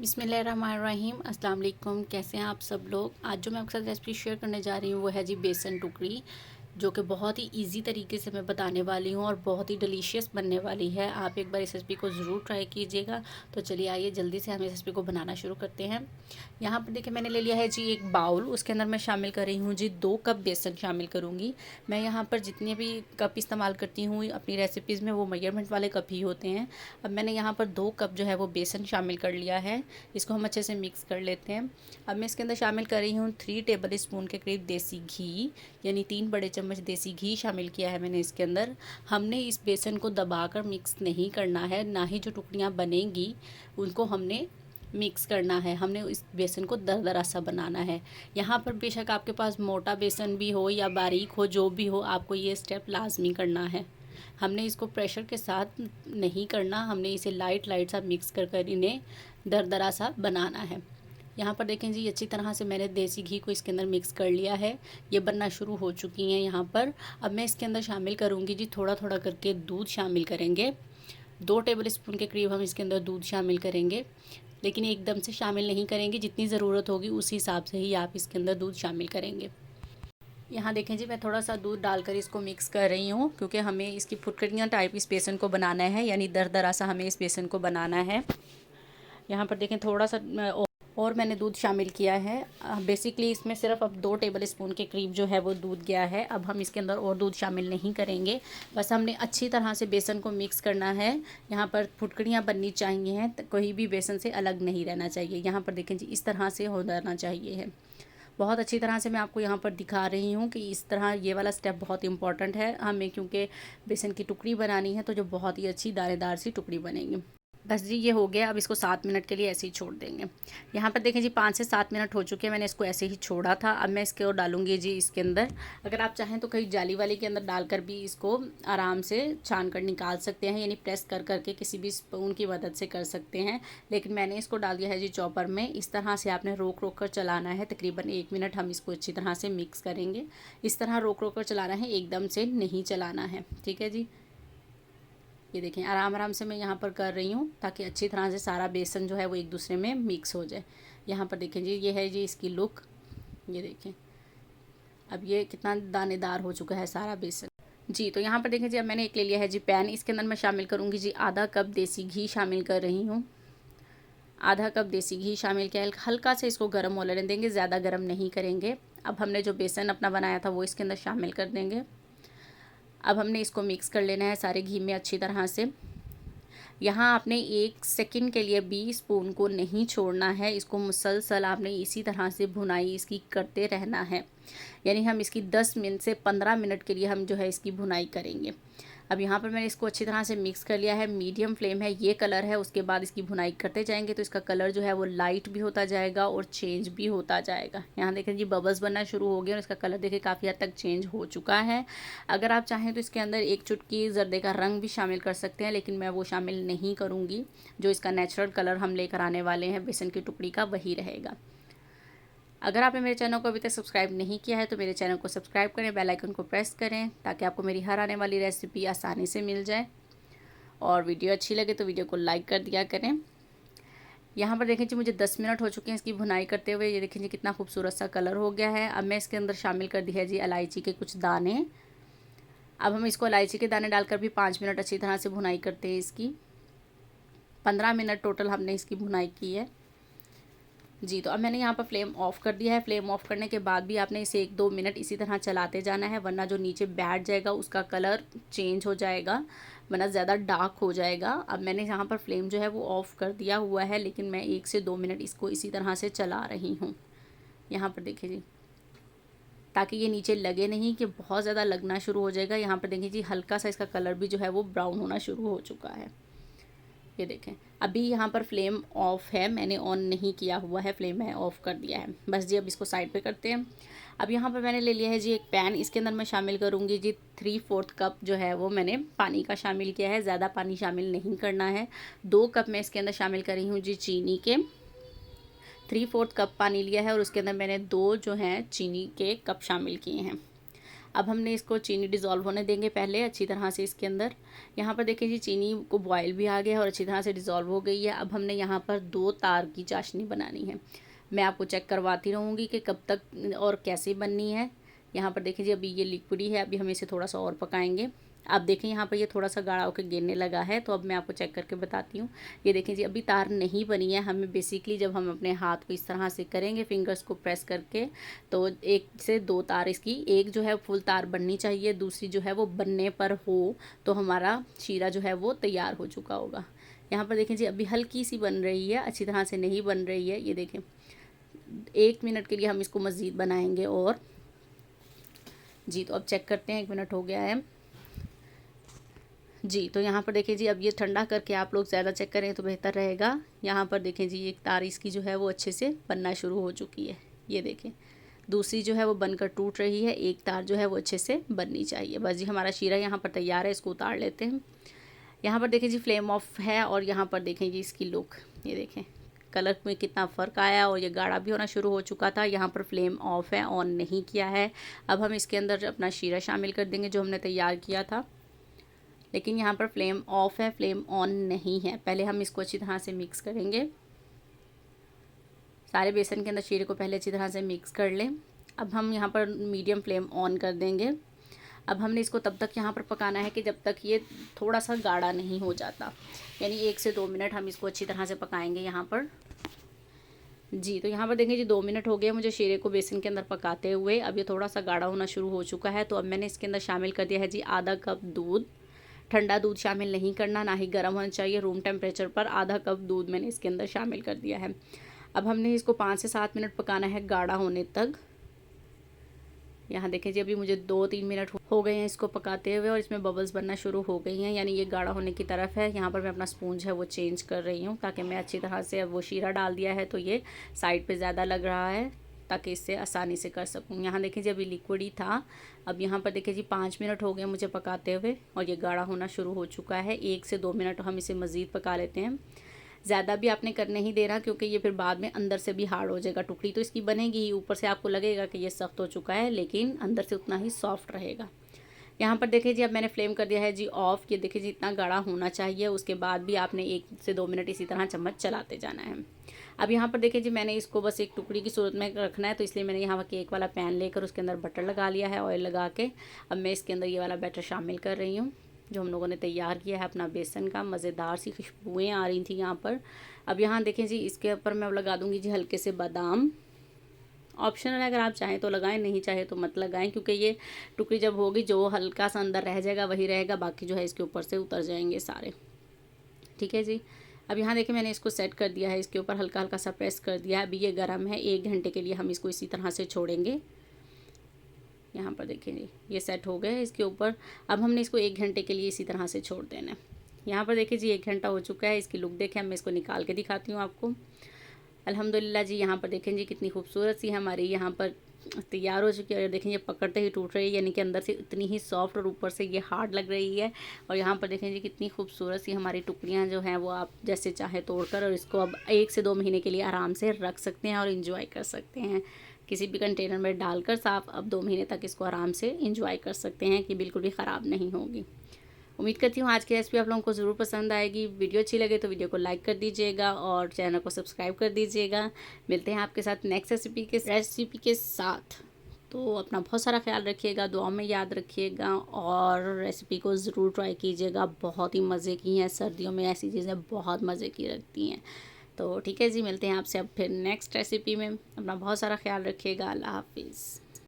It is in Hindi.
बिस्मिल्लाहिर्रहमानिर्रहीम अस्सलाम वालेकुम। कैसे हैं आप सब लोग। आज जो मैं आपके साथ रेसिपी शेयर करने जा रही हूँ वो है जी बेसन टुकड़ी, जो कि बहुत ही इजी तरीके से मैं बताने वाली हूँ और बहुत ही डिलीशियस बनने वाली है। आप एक बार इस रेसिपी को ज़रूर ट्राई कीजिएगा। तो चलिए आइए जल्दी से हम इस रेसिपी को बनाना शुरू करते हैं। यहाँ पर देखिए मैंने ले लिया है जी एक बाउल, उसके अंदर मैं शामिल कर रही हूँ जी 2 कप बेसन शामिल करूँगी। मैं यहाँ पर जितने भी कप इस्तेमाल करती हूँ अपनी रेसिपीज़ में वो मेजरमेंट वाले कप ही होते हैं। अब मैंने यहाँ पर 2 कप जो है वो बेसन शामिल कर लिया है। इसको हम अच्छे से मिक्स कर लेते हैं। अब मैं इसके अंदर शामिल कर रही हूँ 3 टेबल स्पून के करीब देसी घी, यानी 3 बड़े चम्मच देसी घी शामिल किया है मैंने इसके अंदर। हमने इस बेसन को दबाकर मिक्स नहीं करना है, ना ही जो टुकड़ियाँ बनेंगी उनको हमने मिक्स करना है। हमने इस बेसन को दरदरा सा बनाना है। यहाँ पर बेशक आपके पास मोटा बेसन भी हो या बारीक हो, जो भी हो, आपको ये स्टेप लाजमी करना है। हमने इसको प्रेशर के साथ नहीं करना, हमने इसे लाइट लाइट सा मिक्स कर कर इन्हें दरदरा सा बनाना है। यहाँ पर देखें जी अच्छी तरह से मैंने देसी घी को इसके अंदर मिक्स कर लिया है। ये बनना शुरू हो चुकी हैं यहाँ पर। अब मैं इसके अंदर शामिल करूँगी जी थोड़ा थोड़ा करके दूध शामिल करेंगे। 2 टेबल स्पून के करीब हम इसके अंदर दूध शामिल करेंगे, लेकिन एकदम से शामिल नहीं करेंगे। जितनी ज़रूरत होगी उस हिसाब से ही आप इसके अंदर दूध शामिल करेंगे। यहाँ देखें जी मैं थोड़ा सा दूध डालकर इसको मिक्स कर रही हूँ, क्योंकि हमें इसकी फुटकड़ियाँ टाइप इस बेसन को बनाना है, यानी दरदरा सा हमें इस बेसन को बनाना है। यहाँ पर देखें थोड़ा सा और मैंने दूध शामिल किया है। बेसिकली इसमें सिर्फ अब 2 टेबल स्पून के करीब जो है वो दूध गया है। अब हम इसके अंदर और दूध शामिल नहीं करेंगे, बस हमने अच्छी तरह से बेसन को मिक्स करना है। यहाँ पर फुटकड़ियाँ बननी चाहिए हैं, कोई भी बेसन से अलग नहीं रहना चाहिए। यहाँ पर देखें जी इस तरह से हो जाना चाहिए है। बहुत अच्छी तरह से मैं आपको यहाँ पर दिखा रही हूँ कि इस तरह ये वाला स्टेप बहुत इंपॉर्टेंट है हमें, क्योंकि बेसन की टुकड़ी बनानी है तो जो बहुत ही अच्छी दानेदार सी टुकड़ी बनेगी। बस जी ये हो गया। अब इसको 7 मिनट के लिए ऐसे ही छोड़ देंगे। यहाँ पर देखें जी 5 से 7 मिनट हो चुके हैं, मैंने इसको ऐसे ही छोड़ा था। अब मैं इसको डालूंगी जी इसके अंदर। अगर आप चाहें तो कहीं जाली वाले के अंदर डालकर भी इसको आराम से छान कर निकाल सकते हैं, यानी प्रेस कर करके किसी भी स्पून की मदद से कर सकते हैं। लेकिन मैंने इसको डाल दिया है जी चॉपर में। इस तरह से आपने रोक रोक कर चलाना है। तकरीबन 1 मिनट हम इसको अच्छी तरह से मिक्स करेंगे। इस तरह रोक रोक कर चलाना है, एकदम से नहीं चलाना है। ठीक है जी, ये देखें आराम आराम से मैं यहाँ पर कर रही हूँ ताकि अच्छी तरह से सारा बेसन जो है वो एक दूसरे में मिक्स हो जाए। यहाँ पर देखें जी ये है जी इसकी लुक, ये देखें अब ये कितना दानेदार हो चुका है सारा बेसन जी। तो यहाँ पर देखें जी अब मैंने एक ले लिया है जी पैन। इसके अंदर मैं शामिल करूँगी जी आधा कप देसी घी शामिल कर रही हूँ। आधा कप देसी घी शामिल किया, हल्का से इसको गर्म होने देंगे, ज़्यादा गर्म नहीं करेंगे। अब हमने जो बेसन अपना बनाया था वो इसके अंदर शामिल कर देंगे। अब हमने इसको मिक्स कर लेना है सारे घी में अच्छी तरह से। यहाँ आपने 1 सेकंड के लिए भी स्पून को नहीं छोड़ना है, इसको मुसलसल आपने इसी तरह से भुनाई इसकी करते रहना है। यानी हम इसकी 10 मिनट से 15 मिनट के लिए हम जो है इसकी भुनाई करेंगे। अब यहाँ पर मैंने इसको अच्छी तरह से मिक्स कर लिया है। मीडियम फ्लेम है, ये कलर है। उसके बाद इसकी भुनाई करते जाएंगे तो इसका कलर जो है वो लाइट भी होता जाएगा और चेंज भी होता जाएगा। यहाँ देखें जी बबल्स बनना शुरू हो गए और इसका कलर देखिए काफ़ी हद तक चेंज हो चुका है। अगर आप चाहें तो इसके अंदर 1 चुटकी जर्दे का रंग भी शामिल कर सकते हैं, लेकिन मैं वो शामिल नहीं करूँगी। जो इसका नेचुरल कलर हम लेकर आने वाले हैं बेसन की टुकड़ी का, वही रहेगा। अगर आपने मेरे चैनल को अभी तक सब्सक्राइब नहीं किया है तो मेरे चैनल को सब्सक्राइब करें, बेल आइकन को प्रेस करें ताकि आपको मेरी हर आने वाली रेसिपी आसानी से मिल जाए। और वीडियो अच्छी लगे तो वीडियो को लाइक कर दिया करें। यहाँ पर देखें जी मुझे 10 मिनट हो चुके हैं इसकी भुनाई करते हुए। ये देखें जी कितना खूबसूरत सा कलर हो गया है। अब मैं इसके अंदर शामिल कर दी है जी इलायची के कुछ दाने। अब हम इसको इलायची के दाने डालकर भी 5 मिनट अच्छी तरह से भुनाई करते हैं इसकी। 15 मिनट टोटल हमने इसकी भुनाई की है जी। तो अब मैंने यहाँ पर फ्लेम ऑफ़ कर दिया है। फ्लेम ऑफ़ करने के बाद भी आपने इसे 1-2 मिनट इसी तरह चलाते जाना है, वरना जो नीचे बैठ जाएगा उसका कलर चेंज हो जाएगा, वरना ज़्यादा डार्क हो जाएगा। अब मैंने यहाँ पर फ्लेम जो है वो ऑफ़ कर दिया हुआ है, लेकिन मैं 1 से 2 मिनट इसको इसी तरह से चला रही हूँ। यहाँ पर देखिए जी, ताकि ये नीचे लगे नहीं कि बहुत ज़्यादा लगना शुरू हो जाएगा। यहाँ पर देखिए जी हल्का सा इसका कलर भी जो है वो ब्राउन होना शुरू हो चुका है। ये देखें अभी यहाँ पर फ्लेम ऑफ है, मैंने ऑन नहीं किया हुआ है, फ्लेम मैं ऑफ़ कर दिया है। बस जी अब इसको साइड पे करते हैं। अब यहाँ पर मैंने ले लिया है जी एक पैन। इसके अंदर मैं शामिल करूँगी जी 3/4 कप जो है वो मैंने पानी का शामिल किया है। ज़्यादा पानी शामिल नहीं करना है। 2 कप मैं इसके अंदर शामिल कर रही हूँ जी चीनी के। 3/4 कप पानी लिया है और उसके अंदर मैंने 2 जो हैं चीनी के कप शामिल किए हैं। अब हमने इसको चीनी डिज़ोल्व होने देंगे पहले अच्छी तरह से इसके अंदर। यहाँ पर देखिए जी चीनी को बॉयल भी आ गया है और अच्छी तरह से डिज़ोल्व हो गई है। अब हमने यहाँ पर 2 तार की चाशनी बनानी है। मैं आपको चेक करवाती रहूँगी कि कब तक और कैसे बननी है। यहाँ पर देखिए जी अभी ये लिक्विड ही है, अभी हम इसे थोड़ा सा और पकाएंगे। आप देखें यहाँ पर ये थोड़ा सा गाढ़ा होकर गिरने लगा है, तो अब मैं आपको चेक करके बताती हूँ। ये देखें जी अभी तार नहीं बनी है। हमें बेसिकली जब हम अपने हाथ को इस तरह से करेंगे, फिंगर्स को प्रेस करके, तो 1 से 2 तार इसकी, एक जो है फुल तार बननी चाहिए, दूसरी जो है वो बनने पर हो तो हमारा शीरा जो है वो तैयार हो चुका होगा। यहाँ पर देखें जी अभी हल्की सी बन रही है, अच्छी तरह से नहीं बन रही है। ये देखें 1 मिनट के लिए हम इसको मज़ीद बनाएंगे और जी। तो अब चेक करते हैं, 1 मिनट हो गया है जी। तो यहाँ पर देखिए जी अब ये ठंडा करके आप लोग ज़्यादा चेक करें तो बेहतर रहेगा। यहाँ पर देखें जी एक तार इसकी जो है वो अच्छे से बनना शुरू हो चुकी है। ये देखें दूसरी जो है वो बनकर टूट रही है, एक तार जो है वो अच्छे से बननी चाहिए। बस जी हमारा शीरा यहाँ पर तैयार है, इसको उतार लेते हैं। यहाँ पर देखें जी फ्लेम ऑफ है और यहाँ पर देखें जी इसकी लुक, ये देखें कलर में कितना फ़र्क आया और ये गाढ़ा भी होना शुरू हो चुका था। यहाँ पर फ्लेम ऑफ है, ऑन नहीं किया है। अब हम इसके अंदर अपना शीरा शामिल कर देंगे जो हमने तैयार किया था, लेकिन यहाँ पर फ्लेम ऑफ है, फ्लेम ऑन नहीं है। पहले हम इसको अच्छी तरह से मिक्स करेंगे, सारे बेसन के अंदर शीरे को पहले अच्छी तरह से मिक्स कर लें। अब हम यहाँ पर मीडियम फ्लेम ऑन कर देंगे। अब हमने इसको तब तक यहाँ पर पकाना है कि जब तक ये थोड़ा सा गाढ़ा नहीं हो जाता, यानी 1 से 2 मिनट हम इसको अच्छी तरह से पकाएंगे यहाँ पर जी। तो यहाँ पर देखें जी 2 मिनट हो गए मुझे शीरे को बेसन के अंदर पकाते हुए। अब ये थोड़ा सा गाढ़ा होना शुरू हो चुका है, तो अब मैंने इसके अंदर शामिल कर दिया है जी आधा कप दूध। ठंडा दूध शामिल नहीं करना, ना ही गर्म होना चाहिए, रूम टेम्परेचर पर आधा कप दूध मैंने इसके अंदर शामिल कर दिया है। अब हमने इसको 5 से 7 मिनट पकाना है गाढ़ा होने तक। यहाँ देखें जी अभी मुझे 2-3 मिनट हो गए हैं इसको पकाते हुए और इसमें बबल्स बनना शुरू हो गई हैं, यानी ये गाढ़ा होने की तरफ है। यहाँ पर मैं अपना स्पून है वो चेंज कर रही हूँ ताकि मैं अच्छी तरह से, अब वो शीरा डाल दिया है तो ये साइड पे ज़्यादा लग रहा है ताकि इससे आसानी से कर सकूँ। यहाँ देखें जी अभी लिक्विड ही था। अब यहाँ पर देखें जी 5 मिनट हो गए मुझे पकाते हुए और ये गाढ़ा होना शुरू हो चुका है। 1 से 2 मिनट हम इसे मज़ीद पका लेते हैं। ज़्यादा भी आपने करने ही देना, क्योंकि ये फिर बाद में अंदर से भी हार्ड हो जाएगा। टुकड़ी तो इसकी बनेगी ही, ऊपर से आपको लगेगा कि ये सख्त हो चुका है, लेकिन अंदर से उतना ही सॉफ्ट रहेगा। यहाँ पर देखिए जी अब मैंने फ्लेम कर दिया है जी ऑफ। ये देखिए जी इतना गाढ़ा होना चाहिए, उसके बाद भी आपने 1 से 2 मिनट इसी तरह चम्मच चलाते जाना है। अब यहाँ पर देखिए जी मैंने इसको बस एक टुकड़ी की सूरत में रखना है, तो इसलिए मैंने यहाँ केक वाला पैन लेकर उसके अंदर बटर लगा लिया है, ऑयल लगा के। अब मैं इसके अंदर ये वाला बैटर शामिल कर रही हूँ जो हम लोगों ने तैयार किया है अपना बेसन का। मज़ेदार सी खुशबुएँ आ रही थी यहाँ पर। अब यहाँ देखें जी इसके ऊपर मैं लगा दूँगी जी हल्के से बादाम। ऑप्शनल है, अगर आप चाहें तो लगाएं, नहीं चाहे तो मत लगाएं, क्योंकि ये टुकड़ी जब होगी जो हल्का सा अंदर रह जाएगा वही रहेगा, बाकी जो है इसके ऊपर से उतर जाएंगे सारे। ठीक है जी। अब यहाँ देखिए मैंने इसको सेट कर दिया है, इसके ऊपर हल्का हल्का सा प्रेस कर दिया है। अभी ये गर्म है, 1 घंटे के लिए हम इसको इसी तरह से छोड़ेंगे। यहाँ पर देखिए जी ये सेट हो गए इसके ऊपर। अब हमने इसको 1 घंटे के लिए इसी तरह से छोड़ देना है। यहाँ पर देखिए जी 1 घंटा हो चुका है। इसकी लुक देखें, अब मैं इसको निकाल के दिखाती हूँ आपको। अल्हम्दुलिल्लाह जी यहाँ पर देखें जी कितनी खूबसूरत सी हमारी यहाँ पर तैयार हो चुकी है। और देखें ये पकड़ते ही टूट रही है, यानी कि अंदर से इतनी ही सॉफ्ट और ऊपर से ये हार्ड लग रही है। और यहाँ पर देखें जी कितनी खूबसूरत सी हमारी टुकड़ियाँ जो हैं वो आप जैसे चाहें तोड़कर, और इसको अब 1 से 2 महीने के लिए आराम से रख सकते हैं और इन्जॉय कर सकते हैं। किसी भी कंटेनर में डालकर साफ अब 2 महीने तक इसको आराम से इंजॉय कर सकते हैं कि बिल्कुल भी ख़राब नहीं होगी। उम्मीद करती हूँ आज की रेसिपी आप लोगों को ज़रूर पसंद आएगी। वीडियो अच्छी लगे तो वीडियो को लाइक कर दीजिएगा और चैनल को सब्सक्राइब कर दीजिएगा। मिलते हैं आपके साथ नेक्स्ट रेसिपी के साथ। तो अपना बहुत सारा ख्याल रखिएगा, दुआ में याद रखिएगा और रेसिपी को ज़रूर ट्राई कीजिएगा। बहुत ही मज़े की हैं, सर्दियों में ऐसी चीज़ें बहुत मज़े की लगती हैं। तो ठीक है जी, मिलते हैं आपसे अब फिर नेक्स्ट रेसिपी में। अपना बहुत सारा ख्याल रखिएगा। अल्लाह हाफिज़।